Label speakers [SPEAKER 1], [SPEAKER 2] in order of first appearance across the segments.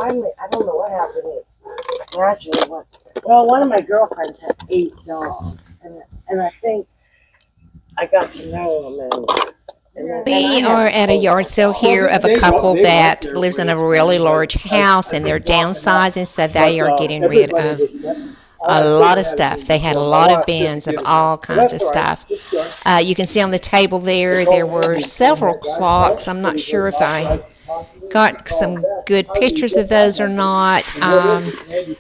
[SPEAKER 1] finally, I don't know what happened. It gradually went. Well, one of my girlfriends had 8 dogs, and I think I got to know them.
[SPEAKER 2] We are at a yard sale here of a couple that lives in a really large house, and they're downsizing, so they are getting rid of a lot of stuff. They had a lot of bins of all kinds of stuff. You can see on the table there were several clocks. I'm not sure if I got some good pictures of those or not.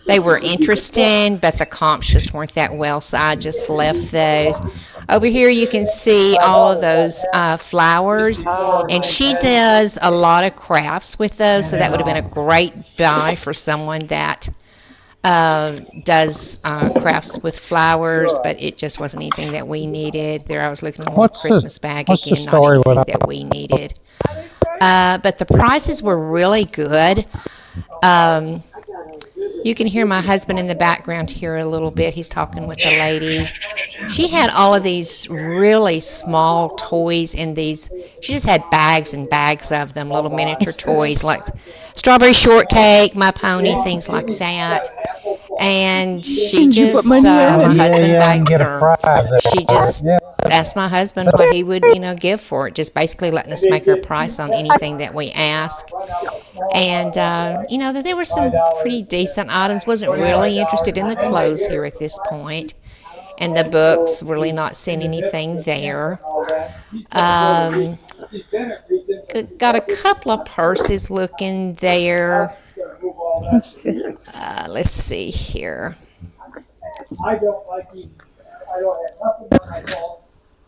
[SPEAKER 2] They were interesting, but the comps just weren't that well, so I just left those. Over here you can see all of those flowers, and she does a lot of crafts with those, so that would have been a great buy for someone that does crafts with flowers, but it just wasn't anything that we needed. There I was looking at a Christmas bag again, not anything that we needed. But the prices were really good. You can hear my husband in the background here a little bit. He's talking with the lady. She had all of these really small toys in these. She just had bags and bags of them, little miniature toys like strawberry shortcake, My Pony, things like that. And she just, my husband begged her. She just asked my husband what he would, give for it. Just basically letting us make our price on anything that we ask. And, that there were some pretty decent items. Wasn't really interested in the clothes here at this point. And the books, really not seeing anything there. Got a couple of purses looking there.
[SPEAKER 3] What's this?
[SPEAKER 2] Let's see here.
[SPEAKER 4] I don't like eating. I don't have nothing on my phone.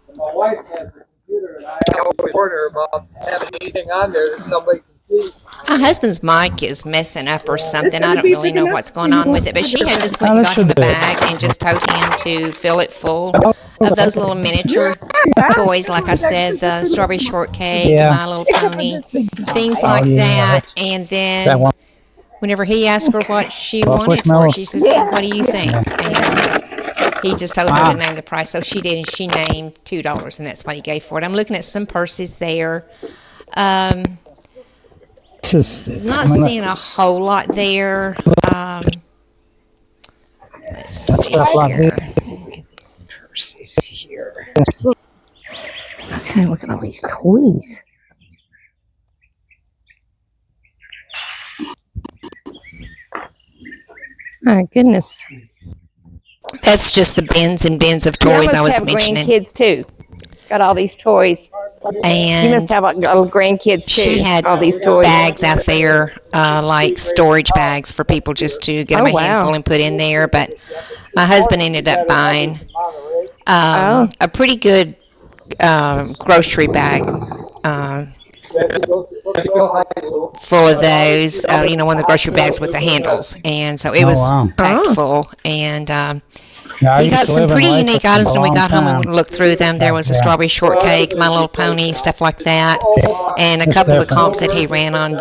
[SPEAKER 4] And my wife has a computer, and I always warn her about having anything on there that somebody can see.
[SPEAKER 2] My husband's mic is messing up or something. I don't really know what's going on with it, but she had just went and got him a bag and just told him to fill it full of those little miniature toys, like I said, the strawberry shortcake, My Little Pony, things like that. And then whenever he asked her what she wanted for it, she says, "What do you think?" And he just told her to name the price, so she did, and she named $2, and that's what he gave for it. I'm looking at some purses there. Not seeing a whole lot there. Let's see here.
[SPEAKER 3] These purses here. Okay, look at all these toys. My goodness.
[SPEAKER 2] That's just the bins and bins of toys I was mentioning.
[SPEAKER 3] Grandkids too. Got all these toys.
[SPEAKER 2] And
[SPEAKER 3] you must have grandkids too.
[SPEAKER 2] She had
[SPEAKER 3] all these toys.
[SPEAKER 2] Bags out there, like storage bags for people just to get them a handful and put in there. But my husband ended up buying a pretty good grocery bag. Full of those, one of the grocery bags with the handles, and so it was packed full. And he got some pretty unique items when we got home and we looked through them. There was a strawberry shortcake, My Little Pony, stuff like that, and a couple of the comps that he ran on.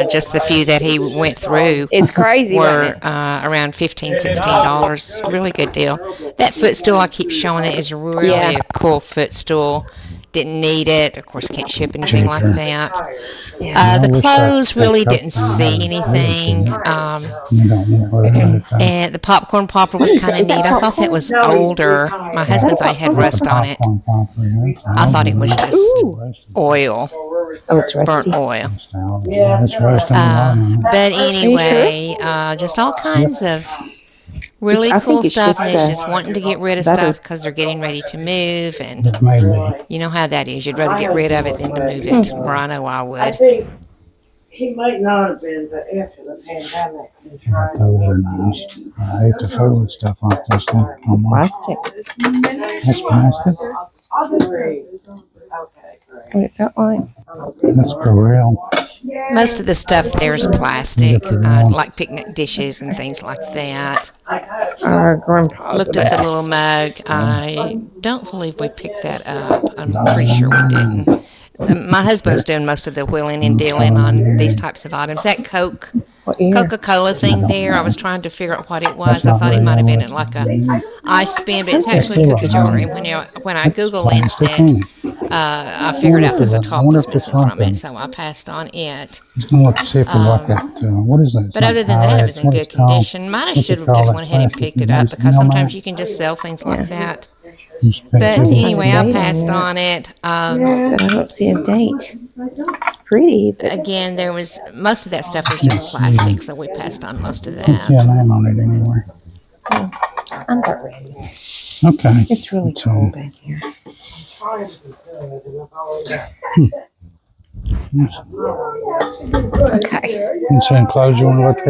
[SPEAKER 2] Just the few that he went through,
[SPEAKER 3] it's crazy,
[SPEAKER 2] were around $15, $16. Really good deal. That footstool I keep showing it is really a cool footstool. Didn't need it. Of course, can't ship anything like that. The clothes really didn't see anything. And the popcorn popper was kind of neat. I thought that was older. My husband thought it had rust on it. I thought it was just oil.
[SPEAKER 3] Oh, it's rusty.
[SPEAKER 2] Burnt oil. But anyway, just all kinds of really cool stuff, and it's just wanting to get rid of stuff because they're getting ready to move, and you know how that is. You'd rather get rid of it than to move it, or I know I would.
[SPEAKER 1] I think he might not have been, but after the pandemic, he tried.
[SPEAKER 5] Those are nice. I hate the food stuff like this.
[SPEAKER 3] Plastic.
[SPEAKER 5] That's plastic.
[SPEAKER 3] What it felt like.
[SPEAKER 5] That's for real.
[SPEAKER 2] Most of the stuff there is plastic, like picnic dishes and things like that. Looked at the little mug. I don't believe we picked that up. I'm pretty sure we didn't. My husband's doing most of the wheeling and dealing on these types of items. That Coca-Cola thing there, I was trying to figure out what it was. I thought it might have been like a ice spin, but it's actually a cookie jar. And when I Google lensed it, I figured out that the top
[SPEAKER 5] wonder
[SPEAKER 2] was
[SPEAKER 5] if it's
[SPEAKER 2] missing from
[SPEAKER 5] like
[SPEAKER 2] it, so I passed on it.
[SPEAKER 5] Just gonna look to see if we like that. What is that? It's
[SPEAKER 2] But
[SPEAKER 5] not
[SPEAKER 2] other than that, it was
[SPEAKER 5] pallets.
[SPEAKER 2] in
[SPEAKER 5] What
[SPEAKER 2] good
[SPEAKER 5] it's called?
[SPEAKER 2] condition. Might have
[SPEAKER 5] What's
[SPEAKER 2] should
[SPEAKER 5] it
[SPEAKER 2] have
[SPEAKER 5] called?
[SPEAKER 2] just
[SPEAKER 5] That
[SPEAKER 2] went ahead and
[SPEAKER 5] plastic
[SPEAKER 2] picked it
[SPEAKER 5] you
[SPEAKER 2] up
[SPEAKER 5] use
[SPEAKER 2] because
[SPEAKER 5] to nail
[SPEAKER 2] sometimes
[SPEAKER 5] that?
[SPEAKER 2] you can just sell things like that.
[SPEAKER 5] Just pick
[SPEAKER 2] But
[SPEAKER 5] it up.
[SPEAKER 2] anyway, I
[SPEAKER 3] Date on
[SPEAKER 2] passed
[SPEAKER 3] that.
[SPEAKER 2] on it.
[SPEAKER 3] But I don't see a date. It's pretty, but
[SPEAKER 2] Again, there was most of that stuff was just plastic, so we passed on most of
[SPEAKER 5] Don't see a
[SPEAKER 2] that.
[SPEAKER 5] name on it anywhere.
[SPEAKER 3] I'm not ready.
[SPEAKER 5] Okay.
[SPEAKER 3] It's really
[SPEAKER 5] So,
[SPEAKER 3] cold in here. Okay.
[SPEAKER 5] and some clothes you want to look at?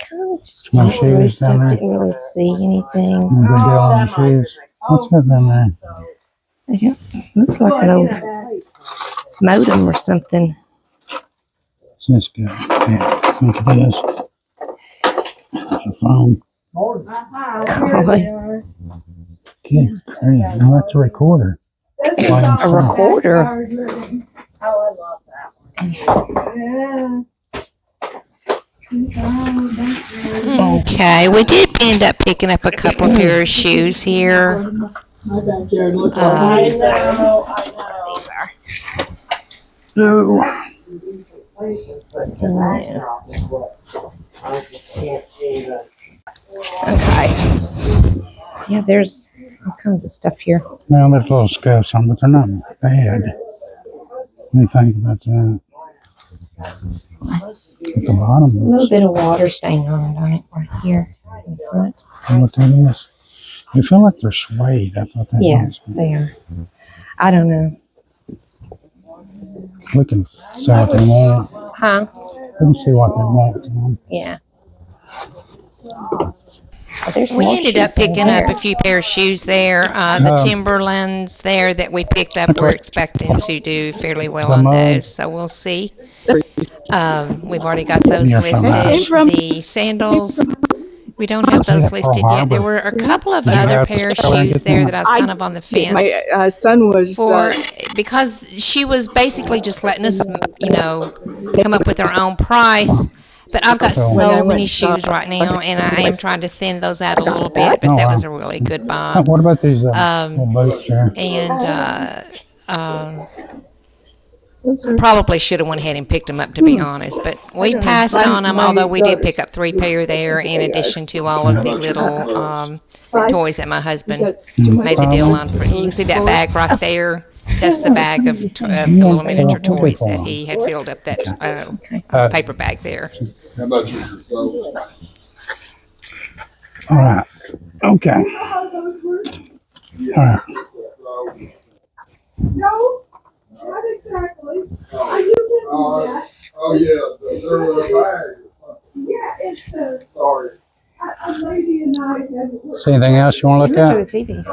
[SPEAKER 3] Kind of just
[SPEAKER 5] No
[SPEAKER 3] went through
[SPEAKER 5] shoes down
[SPEAKER 3] stuff.
[SPEAKER 5] there?
[SPEAKER 3] Didn't really see anything.
[SPEAKER 5] Good deal on the shoes. What's that down there?
[SPEAKER 3] I don't, looks like an old modem or something.
[SPEAKER 5] What's this guy? Yeah, I think it is. It's a phone.
[SPEAKER 3] God.
[SPEAKER 5] Good grief. No, that's a recorder.
[SPEAKER 3] A recorder.
[SPEAKER 1] Oh, I love that one.
[SPEAKER 2] Okay, we did end up picking up a couple pair of shoes here.
[SPEAKER 4] My backyard looked
[SPEAKER 1] I
[SPEAKER 4] like
[SPEAKER 1] know.
[SPEAKER 3] These are.
[SPEAKER 5] So,
[SPEAKER 1] I just can't see the.
[SPEAKER 3] Okay. Yeah, there's all kinds of stuff here.
[SPEAKER 5] well, there's little scuffs on, but they're not bad. What do you think about that? At the
[SPEAKER 3] A
[SPEAKER 5] bottom,
[SPEAKER 3] little bit of water stain on it right here in the front.
[SPEAKER 5] what that is? They feel like they're suede. I thought that
[SPEAKER 3] Yeah,
[SPEAKER 5] was.
[SPEAKER 3] they are. I don't know.
[SPEAKER 5] We can see what they want.
[SPEAKER 3] Huh?
[SPEAKER 5] We can see what they want.
[SPEAKER 3] Yeah. Oh, there's
[SPEAKER 2] We
[SPEAKER 3] more
[SPEAKER 2] ended
[SPEAKER 3] shoes
[SPEAKER 2] up picking
[SPEAKER 3] over
[SPEAKER 2] up a
[SPEAKER 3] there.
[SPEAKER 2] few pair of shoes there. The Timberlands there that we picked up, we're expecting to do fairly well on those, so we'll see. We've already got those
[SPEAKER 5] Yeah, from
[SPEAKER 2] listed. The sandals, we don't have those listed yet. There were a couple of other pair of shoes there that I was kind of on the fence
[SPEAKER 6] My son was
[SPEAKER 2] for, because she was basically just letting us, come up with our own price. But I've got so many shoes right now, and I am trying to thin those out a little bit. But that was a really good buy.
[SPEAKER 5] What about these little boots here?
[SPEAKER 2] And probably should have went ahead and picked them up, to be honest. But we passed on them, although we did pick up 3 pair there, in addition to all of the little toys that my husband made the deal on. You can see that bag right there. That's the bag of little miniature toys that he had filled up that paper bag there.
[SPEAKER 7] How about you?
[SPEAKER 5] All right. Okay. All right.
[SPEAKER 6] No, not exactly. I use it for that.
[SPEAKER 7] Oh, yeah, they're in a bag.
[SPEAKER 6] Yeah, it's
[SPEAKER 7] Sorry.
[SPEAKER 6] a lady and I had.
[SPEAKER 5] See anything else you want to look
[SPEAKER 3] Those are
[SPEAKER 5] at?
[SPEAKER 3] the TVs.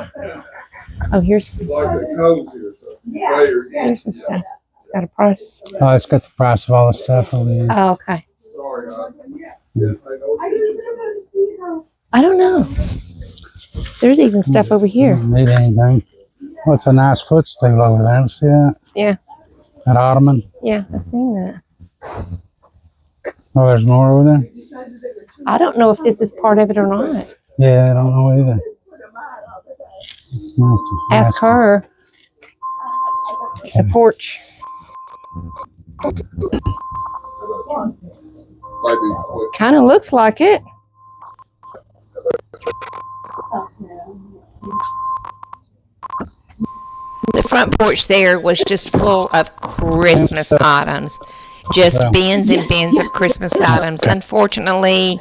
[SPEAKER 3] Oh, here's some,
[SPEAKER 7] Like the cozy or something. Layered.
[SPEAKER 3] here's some stuff. It's got a price.
[SPEAKER 5] Oh, it's got the price of all the stuff over there.
[SPEAKER 3] Oh, okay.
[SPEAKER 7] Sorry,
[SPEAKER 6] I
[SPEAKER 7] know.
[SPEAKER 6] just wanted to see how.
[SPEAKER 3] I don't know. There's even stuff over here.
[SPEAKER 5] Need anything? What's a nice footstool over there? See that?
[SPEAKER 3] Yeah.
[SPEAKER 5] That ottoman?
[SPEAKER 3] Yeah, I've seen that.
[SPEAKER 5] Oh, there's more over there?
[SPEAKER 3] I don't know if this is part of it or not.
[SPEAKER 5] Yeah, I don't know either.
[SPEAKER 3] Ask her. The porch.
[SPEAKER 7] Maybe quick.
[SPEAKER 3] Kind of looks like it.
[SPEAKER 2] The front porch there was just full of Christmas items. Just bins and bins of Christmas items. Unfortunately,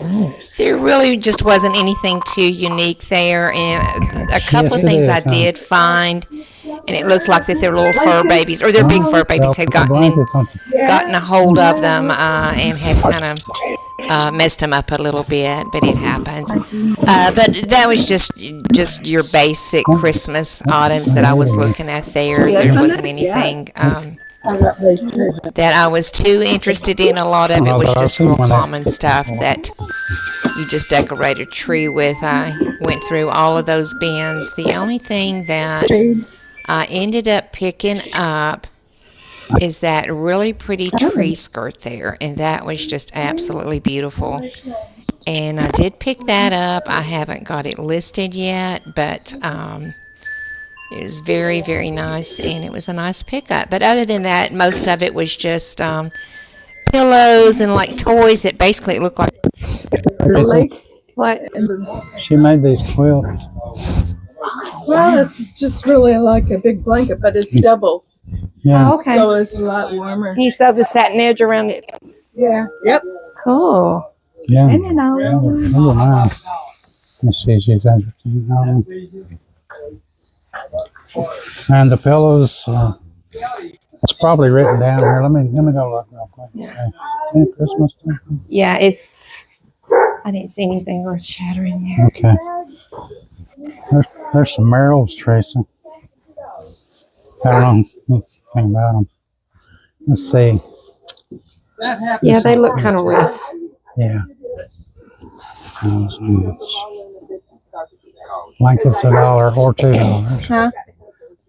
[SPEAKER 2] there really just wasn't anything too unique there. And a couple of things I did find, and it looks like that their little fur babies, or their big fur babies, had gotten a hold of them and had kind of messed them up a little bit, but it happens. But that was just your basic Christmas items that I was looking at there. There wasn't anything that I was too interested in. A lot of it was just real common stuff that you just decorate a tree with. I went through all of those bins. The only thing that I ended up picking up is that really pretty tree skirt there, and that was just absolutely beautiful. And I did pick that up. I haven't got it listed yet, but It was very, very nice, and it was a nice pickup. But other than that, most of it was just pillows and like toys that basically looked like.
[SPEAKER 6] Really? What?
[SPEAKER 5] She made these quilts.
[SPEAKER 6] Well, it's just really like a big blanket, but it's double,
[SPEAKER 5] Yeah.
[SPEAKER 3] Oh, okay.
[SPEAKER 6] so it's a lot warmer.
[SPEAKER 3] You sewed the satin edge around it.
[SPEAKER 6] Yeah. Yep.
[SPEAKER 3] Cool.
[SPEAKER 5] Yeah.
[SPEAKER 3] And then
[SPEAKER 5] They were nice. Let me see, she's interesting. And the pillows, it's probably written down here. Let me go look real quick. See Christmas stuff?
[SPEAKER 3] Yeah, it's. I didn't see anything worth shattering there.
[SPEAKER 5] Okay. There's some Merrills, Tracy. I don't know anything about them. Let's see.
[SPEAKER 3] Yeah, they look kind of rough.
[SPEAKER 5] Yeah. Blankets $1 or $2.
[SPEAKER 3] Huh?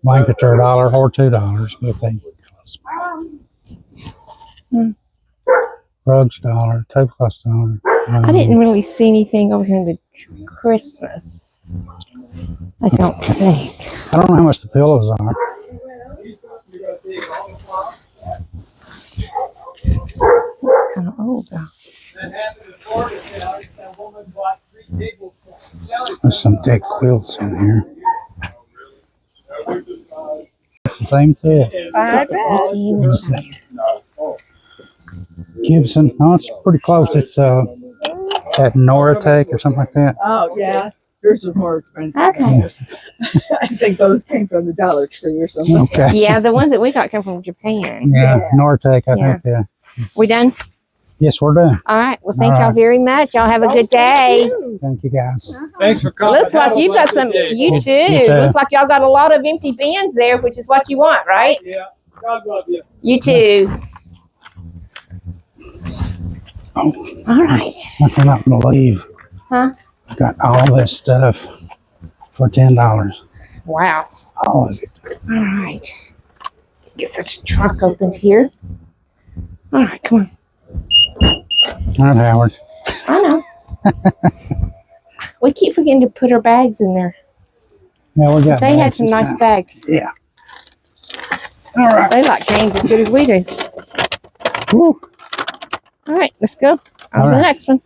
[SPEAKER 5] Blankets are $1 or $2, but they rugs $1, tablecloths $1.
[SPEAKER 3] I didn't really see anything over here in the Christmas. I don't think.
[SPEAKER 5] I don't know how much the pillows are.
[SPEAKER 3] It's kind of old though.
[SPEAKER 5] There's some thick quilts in here. It's the same set.
[SPEAKER 6] I bet.
[SPEAKER 5] Let's see. Gibson. Oh, it's pretty close. It's that Noratech or something like that.
[SPEAKER 6] Oh, yeah. Yours is more expensive.
[SPEAKER 3] Okay.
[SPEAKER 6] I think those came from the Dollar Tree or something.
[SPEAKER 5] Okay.
[SPEAKER 3] Yeah, the ones that we got come from Japan.
[SPEAKER 5] Yeah, Noratech, I
[SPEAKER 3] Yeah.
[SPEAKER 5] think. Yeah.
[SPEAKER 3] We done?
[SPEAKER 5] Yes, we're done.
[SPEAKER 3] All right. Well, thank
[SPEAKER 5] All
[SPEAKER 3] y'all
[SPEAKER 5] right.
[SPEAKER 3] very much. Y'all have a good day.
[SPEAKER 5] Thank you, guys.
[SPEAKER 4] Thanks for coming.
[SPEAKER 3] Looks like
[SPEAKER 4] Have a
[SPEAKER 3] you've got
[SPEAKER 4] blessed
[SPEAKER 3] some.
[SPEAKER 4] day.
[SPEAKER 3] You
[SPEAKER 5] You
[SPEAKER 3] too.
[SPEAKER 5] too.
[SPEAKER 3] Looks like y'all got a lot of empty bins there, which is what you want, right?
[SPEAKER 4] Yeah. God love you.
[SPEAKER 3] You too.
[SPEAKER 5] Oh,
[SPEAKER 3] All right.
[SPEAKER 5] I cannot believe
[SPEAKER 3] Huh?
[SPEAKER 5] I got all this stuff for $10.
[SPEAKER 3] Wow.
[SPEAKER 5] All of it.
[SPEAKER 3] All right. Get such a trunk opened here. All right, come on.
[SPEAKER 5] All right, Howard.
[SPEAKER 3] I know. We keep forgetting to put our bags in there.
[SPEAKER 5] Yeah, we got
[SPEAKER 3] They had
[SPEAKER 5] bags
[SPEAKER 3] some
[SPEAKER 5] this
[SPEAKER 3] nice
[SPEAKER 5] time.
[SPEAKER 3] bags.
[SPEAKER 5] Yeah. All right.
[SPEAKER 3] They like canes as good as we do.
[SPEAKER 5] Woo.
[SPEAKER 3] All right, let's go. On
[SPEAKER 5] All
[SPEAKER 3] to the
[SPEAKER 5] right.
[SPEAKER 3] next one.